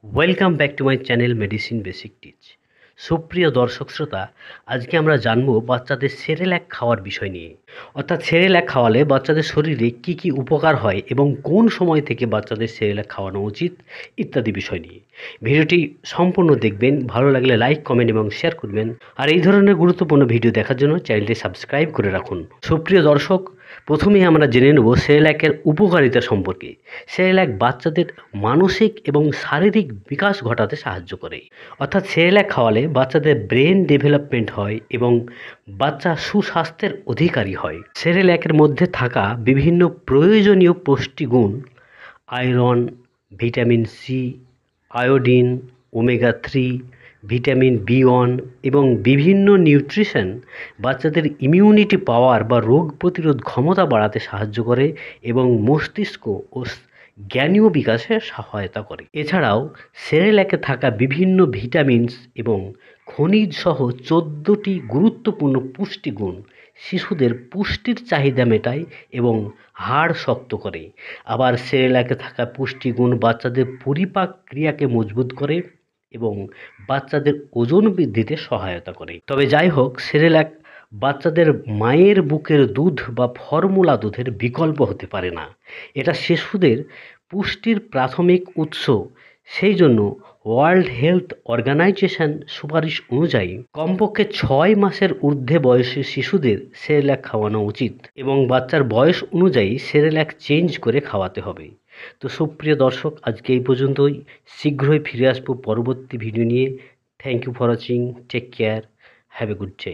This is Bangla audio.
Welcome back to my channel medicine basic teach. সুপ্রিয় দর্শক শ্রোতা, আজকে আমরা জানবো বাচ্চাদের সেরেল্যাক খাওয়ার বিষয় নিয়ে। অর্থাৎ সেরেল্যাক খাওয়ালে বাচ্চাদের শরীরে কি কি উপকার হয় এবং কোন সময় থেকে বাচ্চাদের সেরেল্যাক খাওয়ানো উচিত ইত্যাদি বিষয় নিয়ে ভিডিওটি সম্পূর্ণ দেখবেন। ভালো লাগলে লাইক, কমেন্ট এবং শেয়ার করবেন। আর এই ধরনের গুরুত্বপূর্ণ ভিডিও দেখার জন্য চ্যানেলটি সাবস্ক্রাইব করে রাখুন। সুপ্রিয় দর্শক, প্রথমেই আমরা জেনে নেব সেরেল্যাকের উপকারিতা সম্পর্কে। সেরেল্যাক বাচ্চাদের মানসিক এবং শারীরিক বিকাশ ঘটাতে সাহায্য করে। অর্থাৎ সেরেল্যাক খাওয়ালে বাচ্চাদের ব্রেন ডেভেলপমেন্ট হয় এবং বাচ্চা সুস্বাস্থ্যের অধিকারী হয়। সেরেল্যাকের মধ্যে থাকা বিভিন্ন প্রয়োজনীয় পুষ্টিগুণ iron, vitamin C, iodine, omega three, vitamin B one এবং বিভিন্ন নিউট্রিশন বাচ্চাদের ইমিউনিটি পাওয়ার বা রোগ প্রতিরোধ ক্ষমতা বাড়াতে সাহায্য করে এবং মস্তিষ্ক ও জ্ঞানীয় বিকাশে সহায়তা করে। এছাড়াও সেরেল্যাকে থাকা বিভিন্ন ভিটামিনস এবং খনিজ সহ 14টি গুরুত্বপূর্ণ পুষ্টিগুণ শিশুদের পুষ্টির চাহিদা মেটায় এবং হাড় শক্ত করে। আবার সেরেল্যাকে থাকা পুষ্টিগুণ বাচ্চাদের পরিপাক ক্রিয়াকে মজবুত করে এবং বাচ্চাদের ওজন বৃদ্ধিতে সহায়তা করে। তবে যাই হোক, সেরেল্যাক বাচ্চাদের মায়ের বুকের দুধ বা ফর্মুলা দুধের বিকল্প হতে পারে না। এটা শিশুদের পুষ্টির প্রাথমিক উৎস। সেই জন্য ওয়ার্ল্ড হেলথ অর্গানাইজেশন সুপারিশ অনুযায়ী কমপক্ষে 6 মাসের ঊর্ধ্বে বয়সী শিশুদের সেরেল্যাক খাওয়ানো উচিত এবং বাচ্চার বয়স অনুযায়ী সেরেল্যাক চেঞ্জ করে খাওয়াতে হবে। তো সুপ্রিয় দর্শক, আজকে এই পর্যন্তই। শীঘ্রই ফিরে আসবো পরবর্তী ভিডিও নিয়ে। Thank you for watching. Take care. Have a good day.